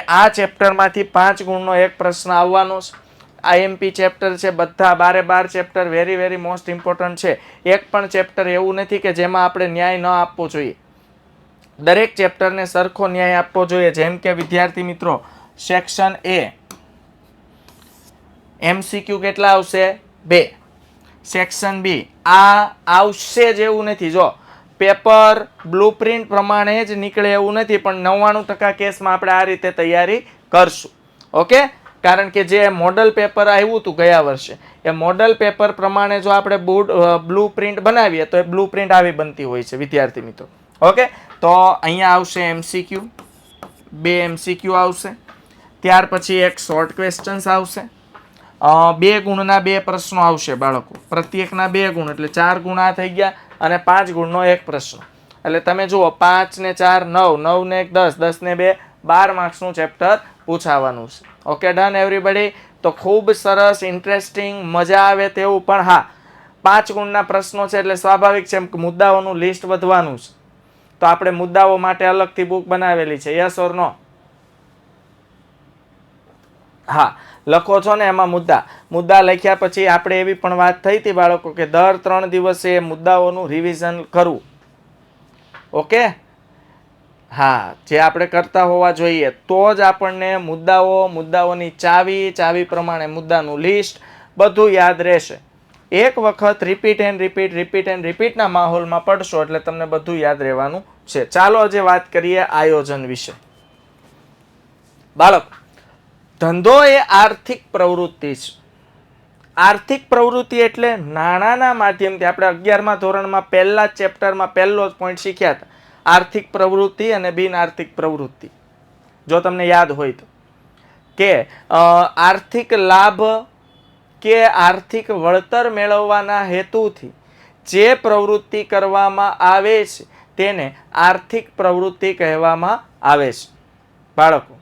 આ ચેપ્ટરમાંથી 5 ગુણનો એક પ્રશ્ન આવવાનો છે. આઈએમપી ચેપ્ટર છે, બધા 12 chapter very very most important છે. એક પણ ચેપ્ટર એવું નથી કે જેમાં આપણે ન્યાય ન આપવો જોઈએ. દરેક ચેપ્ટરને સરખો ન્યાય આપવો જોઈએ. જેમ કે વિદ્યાર્થી મિત્રો, સેક્શન એ MCQ કેટલા આવશે? 2. સેક્શન બી આ આવશે જ એવું નથી. જો પેપર બ્લુપ્રિન્ટ પ્રમાણે જ નીકળે એવું નથી, પણ 99% કેસમાં આપણે આ રીતે તૈયારી કરશું. ઓકે, કારણ કે જે મોડલ પેપર આવ્યું હતું ગયા વર્ષે, એ મોડલ પેપર પ્રમાણે જો આપણે બ્લુપ્રિન્ટ બનાવીએ તો એ બ્લુપ્રિન્ટ આવી બનતી હોય છે વિદ્યાર્થી મિત્રો. ઓકે, તો અહીંયા આવશે MCQ, 2 MCQ આવશે. ત્યાર પછી એક શોર્ટ ક્વેશ્ચન્સ આવશે. 2 ગુણના 2 પ્રશ્નો આવશે બાળકો, પ્રત્યેકના 2 ગુણ, એટલે 4 ગુણ આ થઈ ગયા, અને 5 ગુણનો એક પ્રશ્ન. એટલે તમે જુઓ 5 ને 4 9, 9 ને 1 10, 10 ને 2 12 માર્ક્સનું ચેપ્ટર પૂછાવાનું છે. Okay done everybody. તો ખૂબ સરસ, ઇન્ટરેસ્ટિંગ, મજા આવે તેવું, પણ હા 5 ગુણના પ્રશ્નો છે એટલે સ્વાભાવિક છે મુદ્દાઓનું લિસ્ટ વધવાનું છે. તો આપણે મુદ્દાઓ માટે અલગથી બુક બનાવેલી છે. યસ ઓર નો? હા, લખો છો ને એમાં મુદ્દા લખ્યા પછી આપણે એવી પણ વાત થઈ હતી બાળકો કે દર 3 દિવસે મુદ્દાઓનું રિવિઝન કરવું. ઓકે, હા, જે આપણે કરતા હોવા જોઈએ, તો જ આપણને મુદ્દાઓની ચાવી પ્રમાણે મુદ્દાનું લિસ્ટ બધું યાદ રહેશે. એક વખત રિપીટના માહોલમાં પડશો એટલે તમને બધું યાદ રહેવાનું છે. ચાલો આજે વાત કરીએ આયોજન વિશે. બાળક, ધંધો એ આર્થિક પ્રવૃત્તિ છે. આર્થિક પ્રવૃત્તિ એટલે નાણાંના માધ્યમથી, આપણે 11મા ધોરણમાં પહેલા ચેપ્ટરમાં પહેલો જ પોઈન્ટ શીખ્યા હતા, આર્થિક પ્રવૃત્તિ અને બિન આર્થિક પ્રવૃત્તિ. જો તમને યાદ હોય તો, કે આર્થિક લાભ કે આર્થિક વળતર મેળવવાના હેતુથી જે પ્રવૃત્તિ કરવામાં આવે છે તેને આર્થિક પ્રવૃત્તિ કહેવામાં આવે છે બાળકો.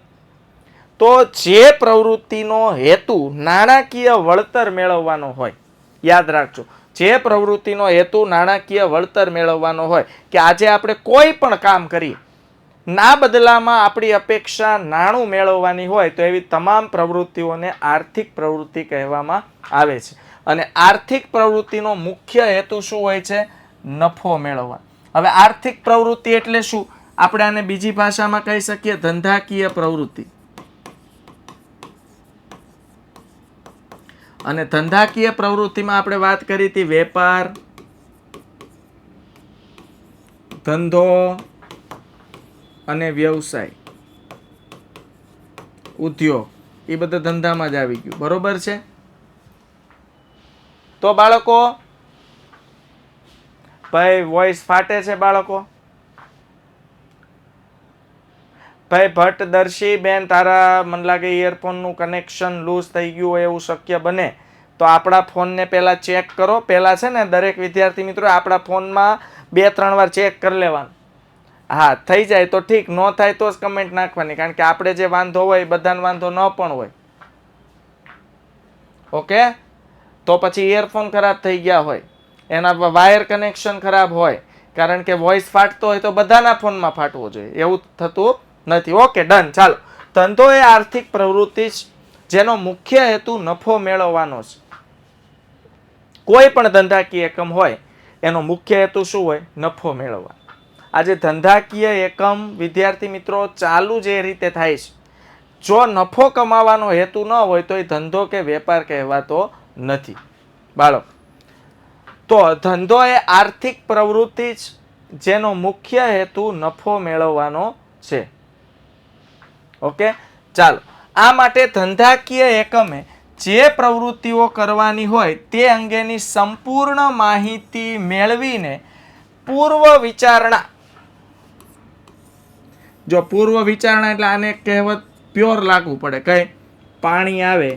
તો જે પ્રવૃત્તિનો હેતુ નાણાકીય વળતર મેળવવાનો હોય, યાદ રાખજો, જે પ્રવૃત્તિનો હેતુ નાણાકીય વળતર મેળવવાનો હોય, કે આજે આપણે કોઈ પણ કામ કરીએ, ના બદલામાં આપણી અપેક્ષા નાણું મેળવવાની હોય, તો એવી તમામ પ્રવૃત્તિઓને આર્થિક પ્રવૃત્તિ કહેવામાં આવે છે. અને આર્થિક પ્રવૃત્તિનો મુખ્ય હેતુ શું હોય છે? નફો મેળવવાનો. હવે આર્થિક પ્રવૃત્તિ એટલે શું? આપણે આને બીજી ભાષામાં કહી શકીએ ધંધાકીય પ્રવૃત્તિ. અને ધંધાકીય પ્રવૃત્તિમાં આપણે વાત કરી હતી વેપાર, ધંધો અને વ્યવસાય, ઉદ્યોગ, એ બધા ધંધામાં જ આવી ગયું. બરોબર છે? તો બાળકો, ભાઈ વોઇસ ફાટે છે બાળકો. ભાઈ ભટ્ટદર્શી બેન, તારા મને લાગે ઇયરફોનનું કનેક્શન લૂઝ થઈ ગયું હોય એવું શક્ય બને. તો આપણા ફોનને પહેલા ચેક કરો. પહેલા છે ને દરેક વિદ્યાર્થી મિત્રો આપણા ફોનમાં 2-3 વાર ચેક કરી લેવાનું. હા, થઈ જાય તો ઠીક, ન થાય તો જ કમેન્ટ નાખવાની, કારણ કે આપણે જે વાંધો હોય એ બધાનો વાંધો ન પણ હોય. ઓકે, તો પછી ઇયરફોન ખરાબ થઈ ગયા હોય, એના વાયર કનેક્શન ખરાબ હોય, કારણ કે વોઇસ ફાટતો હોય તો બધાના ફોનમાં ફાટવો જોઈએ, એવું થતું નથી. Okay done. ચાલો, ધંધો એ આર્થિક પ્રવૃત્તિ છે જેનો મુખ્ય હેતુ નફો મેળવવાનો છે. કોઈ પણ ધંધાકીય એકમ હોય એનો મુખ્ય હેતુ શું હોય? નફો મેળવવાનો. આજે ધંધાકીય એકમ વિદ્યાર્થી મિત્રો ચાલુ જે રીતે થાય છે, જો નફો કમાવાનો હેતુ ન હોય તો એ ધંધો કે વેપાર કહેવાતો નથી બાળક. તો ધંધો એ આર્થિક પ્રવૃત્તિ છે જેનો મુખ્ય હેતુ નફો મેળવવાનો છે. ઓકે, ચાલો, આ માટે ધંધાકીય એકમે જે પ્રવૃત્તિઓ કરવાની હોય તે અંગેની સંપૂર્ણ માહિતી મેળવીને પૂર્વ વિચારણા, જો પૂર્વ વિચારણા એટલે આને કહેવત પ્યોર લાગુ પડે, કઈ પાણી આવે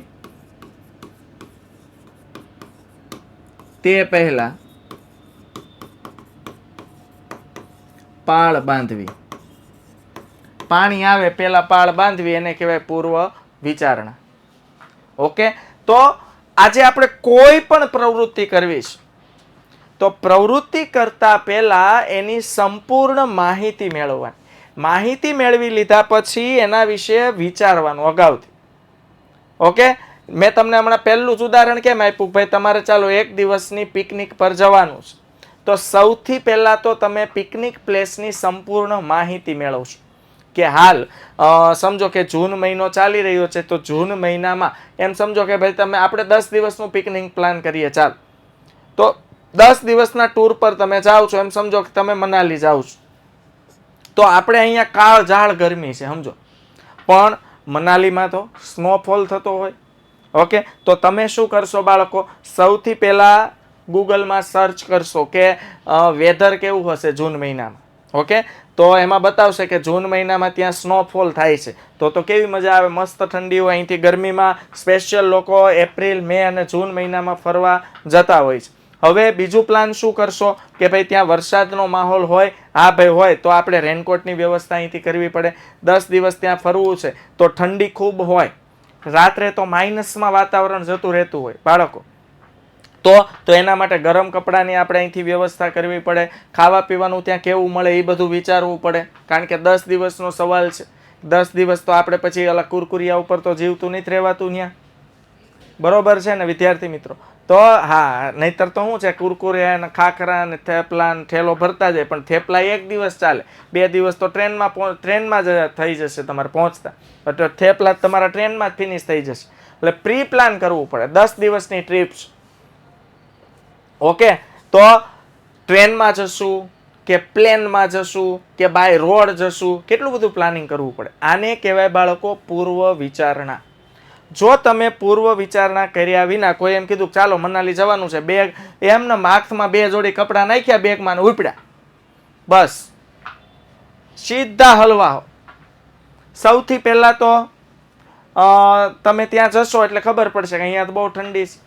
તે પહેલા પાળ બાંધવી. પાણી આવે પહેલા પાળ બાંધવી એને કહેવાય પૂર્વ વિચારણા. ઓકે, તો આજે આપણે કોઈ પણ પ્રવૃત્તિ કરવી છે તો પ્રવૃત્તિ કરતા પહેલા એની સંપૂર્ણ માહિતી મેળવવાની. માહિતી મેળવી લીધા પછી એના વિશે વિચારવાનું અગાઉથી. ઓકે, મેં તમને હમણાં પહેલું જ ઉદાહરણ કેમ આપ્યું, ભાઈ તમારે ચાલો એક દિવસની પિકનિક પર જવાનું છે, તો સૌથી પહેલા તો તમે પિકનિક પ્લેસની સંપૂર્ણ માહિતી મેળવશો કે હાલ સમજો કે જૂન મહિનો ચાલી રહ્યો છે, તો જૂન મહિનામાં એમ સમજો કે ભાઈ તમે આપણે 10 દિવસનું પિકનિક પ્લાન કરીએ, ચાલ તો 10 દિવસના ટૂર પર તમે જાઓ છો, એમ સમજો કે તમે મનાલી જાઓ છો, તો આપણે અહીંયા કાળઝાળ ગરમી છે સમજો, પણ મનાલીમાં તો સ્નોફોલ થતો હોય. ઓકે, તો તમે શું કરશો બાળકો, સૌથી પહેલા ગૂગલમાં સર્ચ કરશો કે વેધર કેવું હશે જૂન મહિનામાં. ઓકે, તો એમાં બતાવશે કે જૂન મહિનામાં ત્યાં સ્નોફોલ થાય છે, તો કેવી મજા આવે, મસ્ત ઠંડી હોય. અહીંથી ગરમીમાં સ્પેશિયલ લોકો એપ્રિલ, મે અને જૂન મહિનામાં ફરવા જતા હોય છે. હવે બીજું પ્લાન શું કરશો કે ભાઈ ત્યાં વરસાદનો માહોલ હોય, હા ભાઈ હોય, તો આપણે રેનકોટની વ્યવસ્થા અહીંથી કરવી પડે. 10 દિવસ ત્યાં ફરવું છે તો ઠંડી ખૂબ હોય, રાત્રે તો માઇનસમાં વાતાવરણ જતું રહેતું હોય બાળકો, તો એના માટે ગરમ કપડાની આપણે અહીંથી વ્યવસ્થા કરવી પડે. ખાવા પીવાનું ત્યાં કેવું મળે એ બધું વિચારવું પડે, કારણ કે 10 દિવસનો સવાલ છે. 10 દિવસ તો આપણે પછી ઓલા કુરકુરિયા ઉપર તો જીવતું નથી રહેવાતું ત્યાં, બરોબર છે ને વિદ્યાર્થી મિત્રો? તો હા, નહીતર તો શું છે, કુરકુરિયા ને ખાખરા ને થેપલા ને ઠેલો ભરતા જાય, પણ થેપલા એક દિવસ ચાલે, 2 દિવસ તો ટ્રેનમાં જ થઈ જશે તમારે પહોંચતા, થેપલા તમારા ટ્રેનમાં જ ફિનિશ થઈ જશે. એટલે પ્રી પ્લાન કરવું પડે. 10 દિવસની ટ્રીપ્સ. ઓકે, તો ટ્રેનમાં જશું કે પ્લેનમાં જશું કે બાય રોડ જશું, કેટલું બધું પ્લાનિંગ કરવું પડે. આને કહેવાય બાળકો પૂર્વ વિચારણા. જો તમે પૂર્વ વિચારણા કર્યા વિના કોઈ એમ કીધું ચાલો મનાલી જવાનું છે, બેગ એમને માથમાં 2 જોડી કપડાં નાખ્યા બેગમાં ઉપડ્યા, બસ સીધા હલવા. સૌથી પહેલા તો તમે ત્યાં જશો એટલે ખબર પડશે કે અહીંયા તો બહુ ઠંડી છે,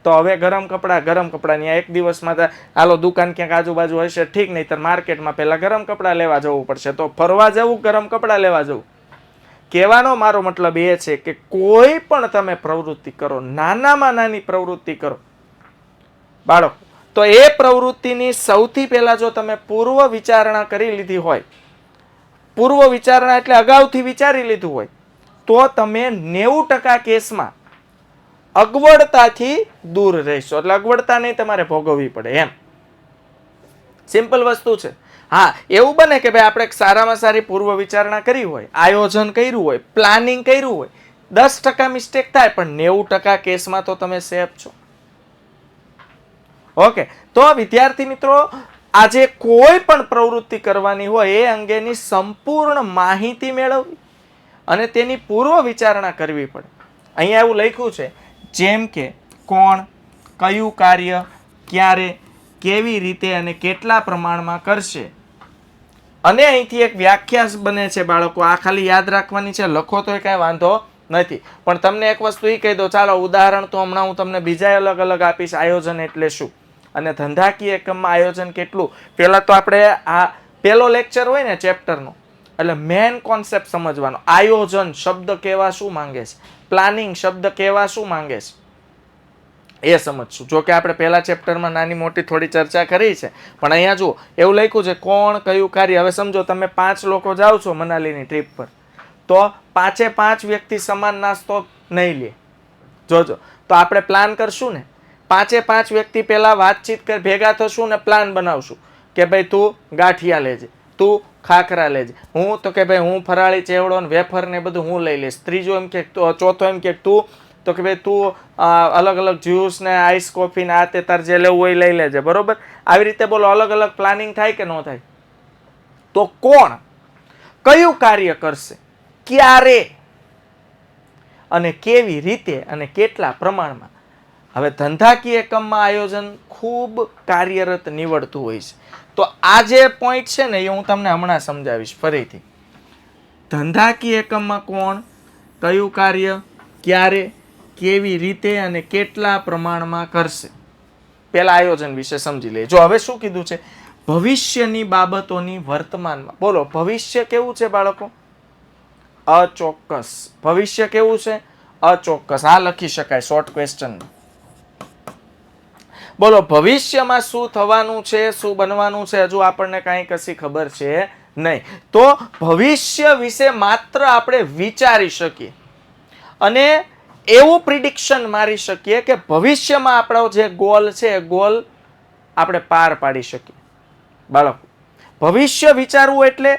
તો હવે ગરમ કપડાં ત્યાં એક દિવસમાં હાલો દુકાન ક્યાંક આજુબાજુ હશે ઠીક, નહીં તો માર્કેટમાં પહેલા ગરમ કપડાં લેવા જવું પડશે, તો ફરવા જવું ગરમ કપડાં લેવા જવું. કહેવાનો મારો મતલબ એ છે કે કોઈ પણ તમે પ્રવૃત્તિ કરો, નાનામાં નાની પ્રવૃત્તિ કરો બાળકો, તો એ પ્રવૃત્તિની સૌથી પહેલા જો તમે પૂર્વ વિચારણા કરી લીધી હોય, પૂર્વ વિચારણા એટલે અગાઉથી વિચારી લીધું હોય, તો તમે 90% કેસમાં અગવડતાથી દૂર રહેશો. એટલે અગવડતા નહીં તમારે ભોગવવી પડે, એમ સિમ્પલ વસ્તુ છે. હા, એવું બને કે ભાઈ આપણે સારામાં સારી પૂર્વ વિચારણા કરી હોય, આયોજન કર્યું હોય, પ્લાનિંગ કર્યું હોય, 10% મિસ્ટેક થાય, પણ 90% કેસમાં તો તમે સેફ છો. ઓકે, તો વિદ્યાર્થી મિત્રો, આજે કોઈ પણ પ્રવૃત્તિ કરવાની હોય એ અંગેની સંપૂર્ણ માહિતી મેળવવી અને તેની પૂર્વ વિચારણા કરવી પડે. અહીંયા એવું લખ્યું છે, જેમ કે કોણ, કયું કાર્ય, ક્યારે, કેવી રીતે અને કેટલા પ્રમાણમાં કરશે. અને અહીંથી એક વ્યાખ્યા બને છે બાળકો, આ ખાલી યાદ રાખવાની છે, લખો તો કાંઈ વાંધો નથી, પણ તમને એક વસ્તુ એ કહી દો, ચાલો ઉદાહરણ તો હમણાં હું તમને બીજા અલગ અલગ આપીશ. આયોજન એટલે શું અને ધંધાકીય એકમમાં આયોજન કેટલું. પહેલા તો આપણે આ પહેલો લેક્ચર હોય ને ચેપ્ટરનો, એટલે મેઇન કોન્સેપ્ટ સમજવાનો. આયોજન શબ્દ કહેવા શું માંગે છે, પ્લાનિંગ શબ્દ કહેવા શું માંગે છે, એ સમજશું. જો કે આપણે પહેલા ચેપ્ટરમાં નાની મોટી થોડી ચર્ચા કરી છે, પણ અહીંયા જુઓ એવું લખ્યું છે કોણ, કયું કાર્ય. હવે સમજો તમે 5 લોકો જાઓ છો મનાલીની ટ્રીપ પર, તો 5 વ્યક્તિ સમાન નાસ્તો નહીં લે, જોજો. તો આપણે પ્લાન કરશું ને, 5 વ્યક્તિ પહેલા વાતચીત કરી ભેગા થશું ને પ્લાન બનાવશું કે ભાઈ તું ગાંઠિયા લેજે, તું ખાખરા લેજે, હું તો કે ભાઈ હું ફરાળી ચેવડો ને વેફર ને બધું હું લઈ લઈશ. ત્રીજો એમ કે, ચોથો એમ કે તું, તો કે ભાઈ તું અલગ અલગ જ્યુસ ને આઈસ કોફી ને આ તે તાર જે લેવું હોય લઈ લેજે, બરોબર. આવી રીતે બોલો, અલગ અલગ પ્લાનિંગ થાય કે ન થાય? તો કોણ કયું કાર્ય કરશે, ક્યારે અને કેવી રીતે અને કેટલા પ્રમાણમાં. હવે ધંધાકીય એકમમાં આયોજન ખૂબ કાર્યરત નીવડતું હોય છે. તો આ જે પોઈન્ટ છે ને એ હું તમને હમણાં સમજાવીશ ફરીથી. ધંધાકીય એકમમાં કોણ, કયું કાર્ય, ક્યારે, કેવી રીતે અને કેટલા પ્રમાણમાં કરશે. પહેલા આયોજન વિશે સમજી લઈએ. જો હવે શું કીધું છે, ભવિષ્યની બાબતોની વર્તમાનમાં. બોલો ભવિષ્ય કેવું છે બાળકો? અચોક્કસ. ભવિષ્ય કેવું છે? અચોક્કસ. આ લખી શકાય શોર્ટ ક્વેશ્ચન. બોલો ભવિષ્યમાં શું થવાનું છે, શું બનવાનું છે, હજુ આપણને કાંઈ કશી ખબર છે નહીં. તો ભવિષ્ય વિશે માત્ર આપણે વિચારી શકીએ અને એવું પ્રિડિક્શન મારી શકીએ કે ભવિષ્યમાં આપણો જે ગોલ છે એ ગોલ આપણે પાર પાડી શકીએ. બાળકો, ભવિષ્ય વિચારવું એટલે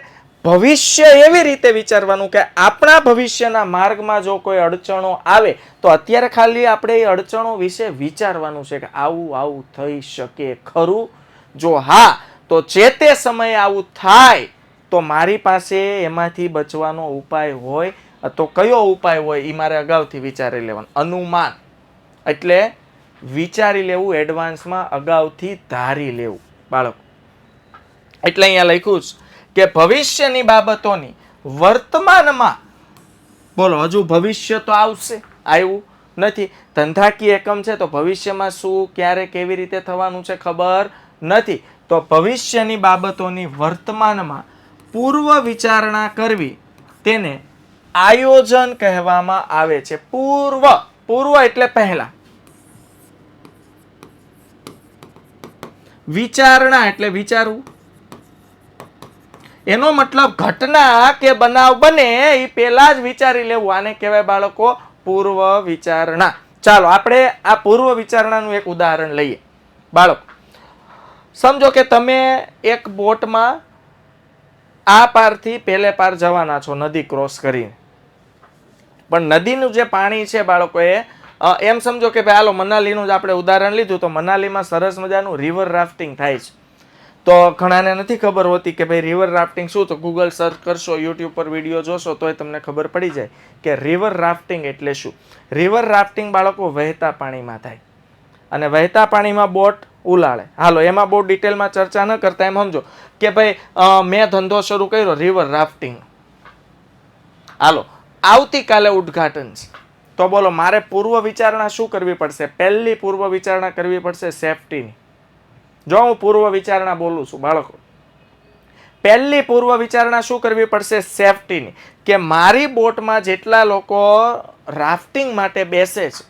ભવિષ્ય એવી રીતે વિચારવાનું કે આપણા ભવિષ્યના માર્ગમાં જો કોઈ અડચણો આવે તો અત્યારે ખાલી આપણે એ અડચણો વિશે વિચારવાનું છે કે આવું આવું થઈ શકે ખરું. જો હા, તો જે તે સમયે આવું થાય તો મારી પાસે એમાંથી બચવાનો ઉપાય હોય તો કયો ઉપાય હોય એ મારે અગાઉથી વિચારી લેવાનું. અનુમાન એટલે વિચારી લેવું, એડવાન્સમાં અગાઉથી ધારી લેવું. બાળકો, એટલે અહીંયા લખ્યું છે કે ભવિષ્યની બાબતોની વર્તમાનમાં, બોલો હજુ ભવિષ્ય તો આવશે, આવ્યું નથી. ધંધાકીય એકમ છે તો ભવિષ્યમાં શું ક્યારે કેવી રીતે થવાનું છે ખબર નથી. તો ભવિષ્યની બાબતોની વર્તમાનમાં પૂર્વ વિચારણા કરવી તેને આયોજન કહેવામાં આવે છે. પૂર્વ એટલે પહેલા, વિચારણા એટલે વિચારવું. એનો મતલબ ઘટના કે બનાવ બને એ પહેલા જ વિચારી લેવું. આને કહેવાય બાળકો પૂર્વ વિચારણા. ચાલો આપણે આ પૂર્વ વિચારણાનું એક ઉદાહરણ લઈએ. બાળકો, સમજો કે તમે એક બોટમાં આ પારથી પેલે પાર જવાના છો નદી ક્રોસ કરીને, પણ નદીનું જે પાણી છે બાળકો એ એમ સમજો કે ભાઈ હાલો મનાલીનું જ આપણે ઉદાહરણ લીધું તો મનાલીમાં સરસ મજાનું રિવર રાફ્ટિંગ થાય છે. તો ઘણાને નથી ખબર હોતી કે ભાઈ રિવર રાફ્ટિંગ શું, તો ગૂગલ સર્ચ કરશો, યુટ્યુબ પર વિડીયો જોશો તોય તમને ખબર પડી જાય કે રિવર રાફ્ટિંગ એટલે શું. રિવર રાફ્ટિંગ બાળકો વહેતા પાણીમાં થાય અને વહેતા પાણીમાં બોટ ઉલાળે. હાલો એમાં બહુ ડિટેલમાં ચર્ચા ન કરતા એમ સમજો કે ભાઈ મેં ધંધો શરૂ કર્યો રિવર રાફ્ટિંગ, હાલો આવતીકાલે ઉદ્ઘાટન છે, તો બોલો મારે પૂર્વ વિચારણા શું કરવી પડશે? પહેલી પૂર્વ વિચારણા કરવી પડશે સેફટીની. જો હું પૂર્વ વિચારણા બોલું છું બાળકો, પહેલી પૂર્વ વિચારણા શું કરવી પડશે? સેફટીની. કે મારી બોટમાં જેટલા લોકો રાફ્ટિંગ માટે બેસે છે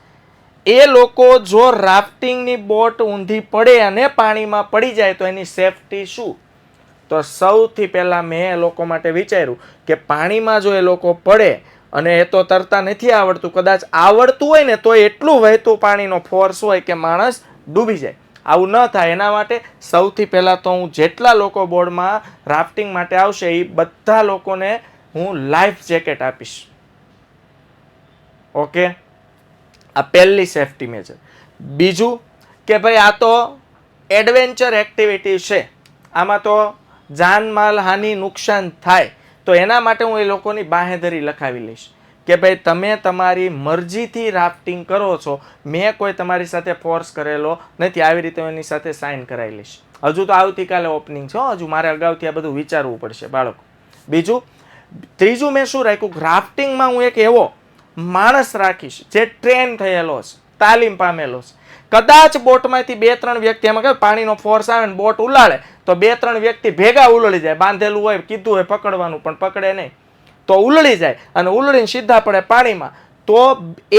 એ લોકો જો રાફ્ટિંગની બોટ ઊંધી પડે અને પાણીમાં પડી જાય તો એની સેફટી શું? તો સૌથી પહેલા મેં એ લોકો માટે વિચાર્યું કે પાણીમાં જો એ લોકો પડે અને એ તો તરતા નથી આવડતું, કદાચ આવડતું હોય ને તો એટલું વહેતું પાણીનો ફોર્સ હોય કે માણસ ડૂબી જાય. આવું ન થાય એના માટે સૌથી પહેલા તો હું જેટલા લોકો બોર્ડમાં રાફ્ટિંગ માટે આવશે એ બધા લોકોને હું લાઈફ જેકેટ આપીશ. ઓકે, આ પહેલી સેફટી મેજર. બીજું કે ભાઈ આ તો એડવેન્ચર એક્ટિવિટી છે, આમાં તો જાનમાલ હાનિ નુકસાન થાય, તો એના માટે હું એ લોકોની બાંહેધરી લખાવી લઈશ કે ભાઈ તમે તમારી મરજીથી રાફ્ટિંગ કરો છો, મેં કોઈ તમારી સાથે ફોર્સ કરેલો નથી, આવી રીતે એની સાથે સાઇન કરાવી લઈશ. હજુ તો આવતીકાલે ઓપનિંગ છે, હજુ મારે અગાઉથી આ બધું વિચારવું પડશે બાળકો. બીજું, ત્રીજું મેં શું રાખ્યું? રાફ્ટિંગમાં હું એક એવો માણસ રાખીશ જે ટ્રેન થયેલો છે, તાલીમ પામેલો છે. કદાચ બોટમાંથી 2-3 વ્યક્તિ, એમાં કે પાણીનો ફોર્સ આવે ને બોટ ઉલાળે તો 2-3 વ્યક્તિ ભેગા ઉલળી જાય, બાંધેલું હોય, કીધું હોય પકડવાનું પણ પકડે નહીં, તો ઉલળી જાય અને ઉલળીને સીધા પડે પાણીમાં. તો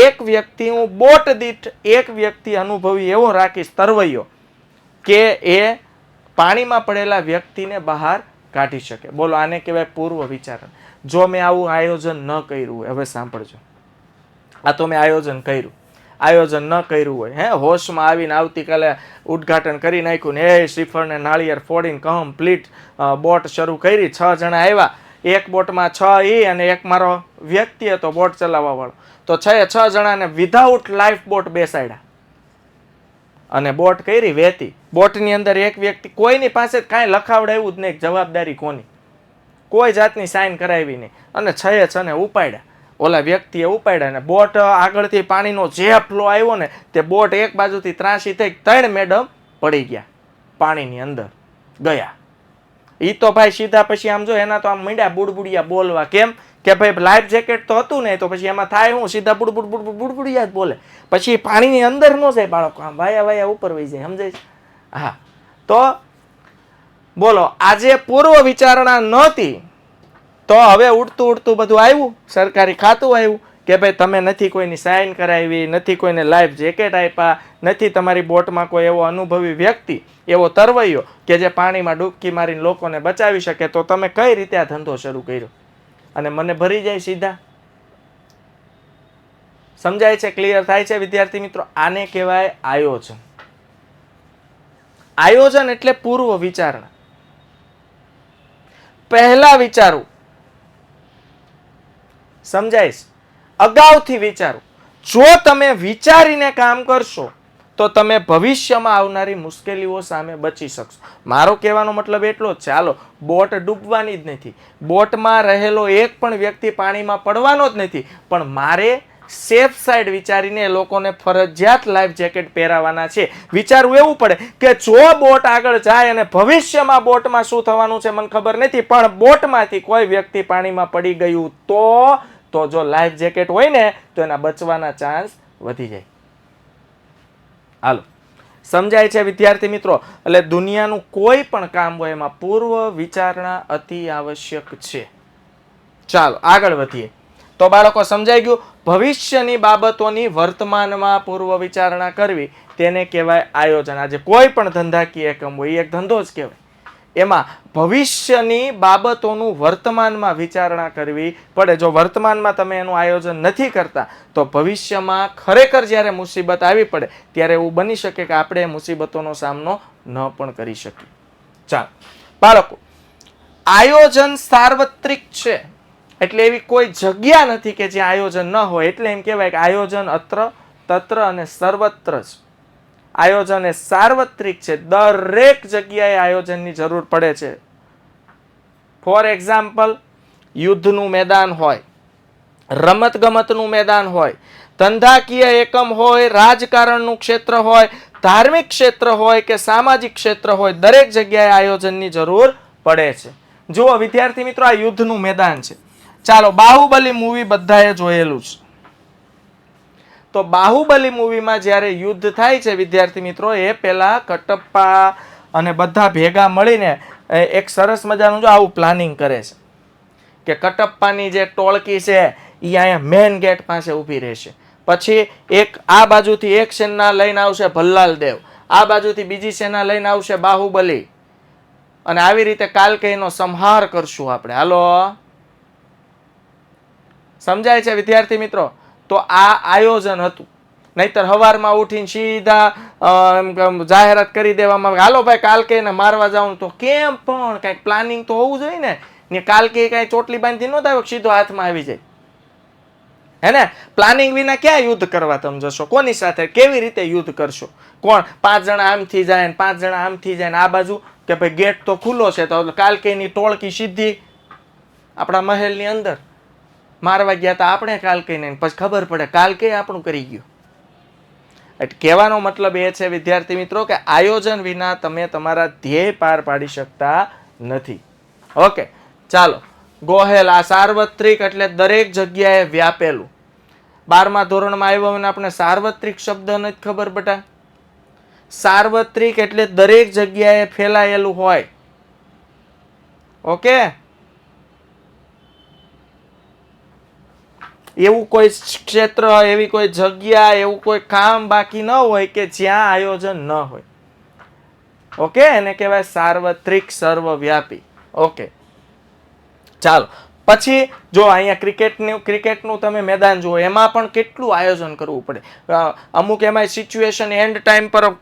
એક વ્યક્તિ હું બોટ દીઠ એક વ્યક્તિ અનુભવી એવો રાખીશ, તરવૈયો, કે એ પાણીમાં પડેલા વ્યક્તિને બહાર કાઢી શકે. બોલો આને કહેવાય પૂર્વ વિચારણ. જો મેં આવું આયોજન ન કર્યું હોય, હવે સાંભળજો, આ તો મેં આયોજન કર્યું, આયોજન ન કર્યું હોય, હે હોશમાં આવીને આવતીકાલે ઉદ્ઘાટન કરી નાખ્યું ને એ શ્રીફળને નાળિયેર ફોડીને કમ્પ્લીટ બોટ શરૂ કરી, 6 જણા આવ્યા, એક બોટમાં 6 ઈ અને એક મારો વ્યક્તિ હતો બોટ ચલાવવા વાળો, તો 6 જણાને વિધાઉટ લાઈફ બોટ બેસાડ્યા અને બોટ કરી વહેતી. બોટની અંદર એક વ્યક્તિ, કોઈની પાસે કાંઈ લખાવડાવ્યું જ નહીં, જવાબદારી કોની, કોઈ જાતની સાઇન કરાવી નહીં, અને 6 ને ઉપાડ્યા. ઓલા વ્યક્તિએ ઉપાડ્યા ને બોટ આગળથી પાણીનો જે ફ્લો આવ્યો ને તે બોટ એક બાજુથી ત્રાસી થઈ 3 મેડમ પડી ગયા, પાણીની અંદર ગયા. ઈ તો ભાઈ સીધા પછી આમ જો એના તો આમ મીંડા બુડબુડિયા બોલવા. કેમ કે ભાઈ લાઈફ જેકેટ તો હતું ને, તો પછી એમાં થાય હું, સીધા બુડબુડિયા જ બોલે. પછી પાણીની અંદર ન જાય બાળકો, આમ વાયા વાયા ઉપર વહી જાય, સમજાય છે? હા, તો બોલો આજે પૂર્વ વિચારણા નહોતી તો હવે ઉડતું ઉડતું બધું આવ્યું, સરકારી ખાતું આવ્યું, કે ભાઈ તમે નથી કોઈની સાઇન કરાવી, નથી કોઈને લાઈફ જેકેટ આપ્યા, નથી તમારી બોટમાં કોઈ એવો અનુભવી વ્યક્તિ, એવો તરવૈયો કે જે પાણીમાં ડૂબકી મારીને લોકોને બચાવી શકે, તો તમે કઈ રીતે આ ધંધો શરૂ કર્યો? અને મને ભરી જાય સીધા. સમજાય છે? ક્લિયર થાય છે વિદ્યાર્થી મિત્રો? આને કહેવાય આયોજન. આયોજન એટલે પૂર્વ વિચારણા. પહેલા વિચારવું. સમજાય છે? અગાઉથી વિચારો. જો તમે વિચારીને કામ કરશો તો તમે ભવિષ્યમાં આવનારી મુશ્કેલીઓ સામે બચી શકશો. મારો કહેવાનો મતલબ એટલો જ છે. હાલો, બોટ ડૂબવાની જ નથી, બોટમાં રહેલો એક પણ વ્યક્તિ પાણીમાં પડવાનો જ નથી, પણ મારે સેફ સાઈડ વિચારીને લોકોને ફરજિયાત લાઈફ જેકેટ પહેરાવાના છે. વિચારવું એવું પડે કે જો બોટ આગળ જાય અને ભવિષ્યમાં બોટમાં શું થવાનું છે મને ખબર નથી, પણ બોટમાંથી કોઈ વ્યક્તિ પાણીમાં પડી ગયું તો જો લાઈફ જેકેટ હોય ને તો એના બચવાના ચાન્સ વધી જાય. હાલો, સમજાય છે વિદ્યાર્થી મિત્રો? એટલે દુનિયાનું કોઈ પણ કામ હોય એમાં પૂર્વ વિચારણા અતિ આવશ્યક છે. ચાલો આગળ વધીએ. તો બાળકો સમજાઈ ગયું? ભવિષ્યની બાબતોની વર્તમાનમાં પૂર્વ વિચારણા કરવી તેને કહેવાય આયોજન. આજે કોઈ પણ ધંધાકીય એકમ હોય, એક ધંધો જ કહેવાય. એમાં ભવિષ્યની બાબતોનું વર્તમાનમાં વિચારણા કરવી પડે. જો વર્તમાનમાં તમે એનું આયોજન નથી કરતા તો ભવિષ્યમાં ખરેખર જ્યારે મુસીબત આવી પડે ત્યારે એવું બની શકે કે આપણે મુસીબતોનો સામનો ન પણ કરી શકીએ. ચાલો બાળકો, આયોજન સાર્વત્રિક છે. એટલે એવી કોઈ જગ્યા નથી કે જ્યાં આયોજન ન હોય. એટલે એમ કહેવાય કે આયોજન અત્ર તત્ર અને સર્વત્ર જ. આયોજન એ સાર્વત્રિક છે. દરેક જગ્યાએ આયોજનની જરૂર પડે છે. ફોર એક્ઝામ્પલ, યુદ્ધનું મેદાન હોય, રમતગમતનું મેદાન હોય, ધંધાકીય એકમ હોય, રાજકારણનું ક્ષેત્ર હોય, ધાર્મિક ક્ષેત્ર હોય કે સામાજિક ક્ષેત્ર હોય, દરેક જગ્યાએ આયોજનની જરૂર પડે છે. જુઓ વિદ્યાર્થી મિત્રો, આ યુદ્ધનું મેદાન છે. ચાલો, બાહુબલી મૂવી બધાએ જોયેલું છે. તો બાહુબલી મૂવીમાં જ્યારે યુદ્ધ થાય છે વિદ્યાર્થી મિત્રો, એ પેલા કટપ્પા અને બધા ભેગા મળીને એક સરસ મજાનું જો આવું પ્લાનિંગ કરે છે કે કટપ્પાની જે ટોળકી છે એ અહીંયા મેન ગેટ પાસે ઊભી રહેશે. પછી એક આ બાજુથી એક સેના લઈને આવશે ભલ્લાલ દેવ, આ બાજુથી બીજી સેના લઈને આવશે બાહુબલી, અને આવી રીતે કાલકેયનો સંહાર કરશું આપણે. હાલો, સમજાય છે વિદ્યાર્થી મિત્રો? તો આ આયોજન હતું. નહીતર હવારમાં ઉઠીને સીધા જાહેરાત કરી દેવામાં આવે, હાલો ભાઈ કાલકેયને મારવા જાઉં, તો કેમ? પણ કઈક પ્લાનિંગ તો હોવું જોઈએ ને. કાલકેય કઈ ચોટલી બાંધી નહોતા આવ્યો, સીધો હાથમાં આવી જાય. હે ને? પ્લાનિંગ વિના ક્યાં યુદ્ધ કરવા તમે જશો? કોની સાથે કેવી રીતે યુદ્ધ કરશો? કોણ? 5 જણા આમથી જાય ને 5 જણા આમથી જાય ને આ બાજુ કે ભાઈ ગેટ તો ખુલ્લો છે તો કાલકેયની ટોળકી સીધી આપણા મહેલની અંદર મારવા ગયા હતા આપણે કાલકેયને. પછી ખબર પડે કાલકેય આપણું કરી ગયું. એટલે કહેવાનો મતલબ એ છે વિદ્યાર્થી મિત્રો કે આયોજન વિના તમે તમારા ધ્યેય પાર પાડી શકતા નથી. ઓકે, ચાલો ગોહેલ. આ સાર્વત્રિક એટલે દરેક જગ્યાએ વ્યાપેલું. 12મા ધોરણમાં આવ્યો અને આપણે સાર્વત્રિક શબ્દ નથી ખબર બેટા? સાર્વત્રિક એટલે દરેક જગ્યાએ ફેલાયેલું હોય. ઓકે, એવું કોઈ ક્ષેત્ર, એવી કોઈ જગ્યા, એવું કોઈ કામ બાકી ન હોય કે જ્યાં આયોજન ન હોય. ઓકે, એને કહેવાય સાર્વત્રિક, સર્વવ્યાપી. ઓકે, ચાલો પછી જો અહીંયા ક્રિકેટનું તમે મેદાન જુઓ, એમાં પણ કેટલું આયોજન કરવું પડે. અમુક એમાં સિચ્યુએશન એન્ડ ટાઈમ પર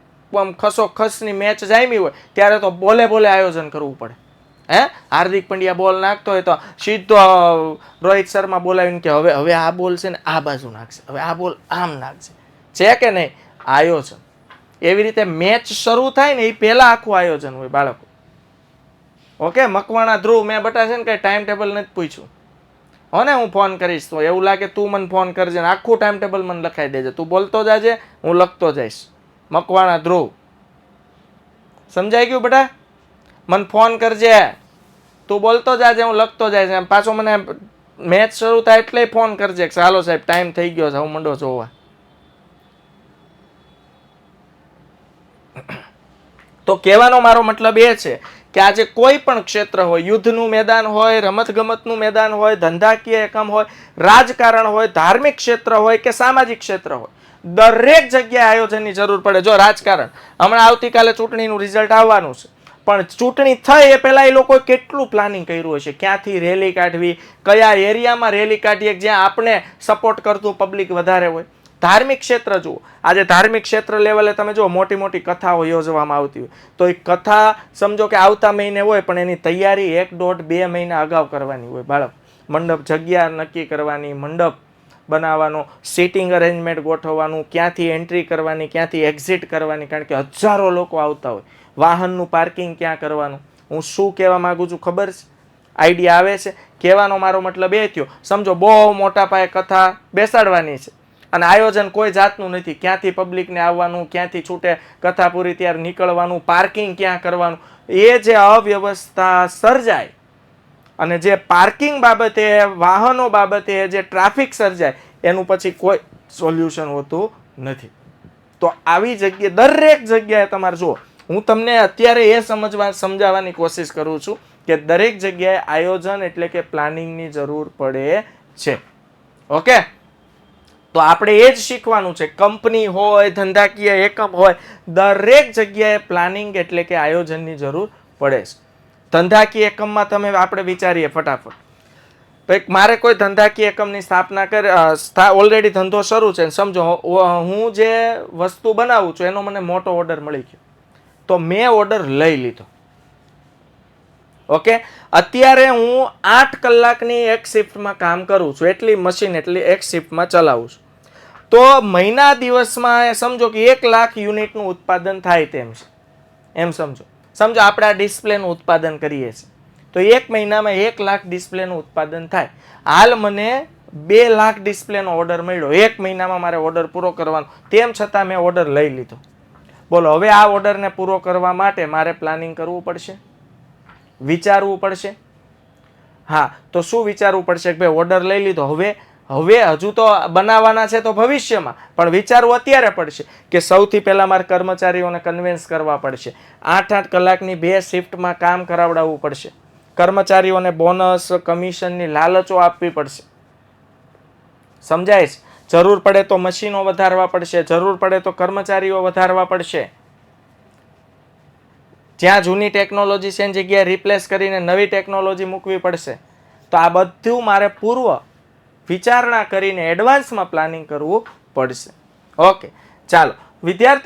ખસોખસની મેચ જામી હોય ત્યારે તો બોલે આયોજન કરવું પડે. હે, હાર્દિક પંડ્યા બોલ નાખતો હોય તો સીધો રોહિત શર્મા બોલાવીને કે હવે આ બોલ છે ને આ બાજુ નાખશે, હવે આ બોલ આમ નાખશે. છે કે નહીં? આયોજન. એવી રીતે મેચ શરૂ થાય ને એ પહેલા આખું આયોજન હોય બાળકો. ઓકે, મકવાણા ધ્રુવ, મેં બટા છે ને કઈ ટાઈમ ટેબલ નથી પૂછ્યું હો ને, હું ફોન કરીશ તો એવું લાગે તું મને ફોન કરજે ને આખું ટાઈમ ટેબલ મને લખાઈ દેજે, તું બોલતો જાજે હું લખતો જઈશ. મકવાણા ધ્રુવ, સમજાઈ ગયું બેટા? મને ફોન કરજે, તું બોલતો જાજે હું લખતો જાય. પાછો મને મેચ શરૂ થાય એટલે ફોન કરજે કે ચાલો સાહેબ ટાઈમ થઈ ગયો છે, હું મંડો જોવા. તો કહેવાનો મારો મતલબ એ છે કે આજે કોઈ પણ ક્ષેત્ર હોય, યુદ્ધનું મેદાન હોય, રમતગમતનું મેદાન હોય, ધંધાકીય એકમ હોય, રાજકારણ હોય, ધાર્મિક ક્ષેત્ર હોય કે સામાજિક ક્ષેત્ર હોય, દરેક જગ્યાએ આયોજનની જરૂર પડે. જો રાજકારણ, હમણાં આવતીકાલે ચૂંટણીનું રિઝલ્ટ આવવાનું છે, પણ ચૂંટણી થઈ એ પહેલા એ લોકોએ કેટલું પ્લાનિંગ કર્યું હશે, ક્યાંથી રેલી કાઢવી, કયા એરિયામાં રેલી કાઢીએ જ્યાં આપણે સપોર્ટ કરતું પબ્લિક વધારે હોય. ધાર્મિક ક્ષેત્ર જુઓ, આજે ધાર્મિક ક્ષેત્ર લેવલે તમે જુઓ મોટી મોટી કથાઓ યોજવામાં આવતી હોય, તો એ કથા સમજો કે આવતા મહિને હોય, પણ એની તૈયારી 1, 1.5, 2 મહિના અગાઉ કરવાની હોય. બાળક મંડપ, જગ્યા નક્કી કરવાની, મંડપ બનાવવાનો, સીટિંગ અરેન્જમેન્ટ ગોઠવવાનું, ક્યાંથી એન્ટ્રી કરવાની, ક્યાંથી એક્ઝિટ કરવાની, કારણ કે હજારો લોકો આવતા હોય. વાહનનું પાર્કિંગ ક્યાં કરવાનું. હું શું કહેવા માંગુ છું ખબર છે? આઈડિયા આવે છે? કહેવાનો મારો મતલબ એ થયો, સમજો બહુ મોટા પાયે કથા બેસાડવાની છે અને આયોજન કોઈ જાતનું નથી, ક્યાંથી પબ્લિકને આવવાનું, ક્યાંથી છૂટે કથા પૂરી ત્યારે નીકળવાનું, પાર્કિંગ ક્યાં કરવાનું, એ જે અવ્યવસ્થા સર્જાય અને જે પાર્કિંગ બાબતે, વાહનો બાબતે જે ટ્રાફિક સર્જાય, એનું પછી કોઈ સોલ્યુશન હોતું નથી. તો આવી જગ્યાએ, દરેક જગ્યાએ તમારે જુઓ, હું તમને અત્યારે એ સમજાવવાની કોશિશ કરું છું કે દરેક જગ્યાએ આયોજન એટલે કે પ્લાનિંગની જરૂર પડે છે. ઓકે, તો આપણે એ જ શીખવાનું છે. કંપની હોય, ધંધાકીય એકમ હોય, દરેક જગ્યાએ પ્લાનિંગ એટલે કે આયોજનની જરૂર પડે છે. ધંધાકીય એકમમાં તમે આપણે વિચારીએ ફટાફટ, તો મારે કોઈ ધંધાકીય એકમની સ્થાપના ઓલરેડી ધંધો શરૂ છે, સમજો હું જે વસ્તુ બનાવું છું એનો મને મોટો ઓર્ડર મળી ગયો, તો મેં ઓર્ડર લઈ લીધો. ઓકે, અત્યારે હું 8 કલાકની એક શિફ્ટમાં કામ કરું છું, એટલી મશીન એટલી એક શિફ્ટમાં ચલાવું છું. તો મહિના દિવસમાં સમજો કે 1 લાખ યુનિટનું ઉત્પાદન થાય તેમ છે, એમ સમજો. સમજો આપણે આ ડિસ્પ્લેનું ઉત્પાદન કરીએ છીએ, તો એક મહિનામાં 1 લાખ ડિસ્પ્લેનું ઉત્પાદન થાય. હાલ મને 2 લાખ ડિસ્પ્લેનો ઓર્ડર મળ્યો, એક મહિનામાં મારે ઓર્ડર પૂરો કરવાનો, તેમ છતાં મેં ઓર્ડર લઈ લીધો. બોલો, હવે આ ઓર્ડરને પૂરો કરવા માટે મારે પ્લાનિંગ કરવું પડશે, વિચારવું પડશે. હા, તો શું વિચારવું પડશે કે ભાઈ ઓર્ડર લઈ લીધો, હવે હજુ તો બનાવવાના છે તો ભવિષ્યમાં, પણ વિચારવું અત્યારે પડશે કે સૌથી પહેલા મારે કર્મચારીઓને કન્વિન્સ કરવા પડશે, 8-8 કલાકની 2 શિફ્ટમાં કામ કરાવડાવવું પડશે, કર્મચારીઓને બોનસ, કમિશનની લાલચો આપવી પડશે. સમજાય છે? જરૂર પડે તો મશીનો વધારવા પડશે, જરૂર પડે તો કર્મચારીઓ વધારવા પડશે. જ્યાં જૂની ટેકનોલોજી છે એની જગ્યાએ રિપ્લેસ કરીને નવી ટેકનોલોજી મૂકવી પડશે. તો આ બધું મારે પૂર્વ વિચારણા કરીને એડવાન્સમાં પ્લાનિંગ કરવું પડશે. ઓકે, ચાલો વિદ્યાર્થી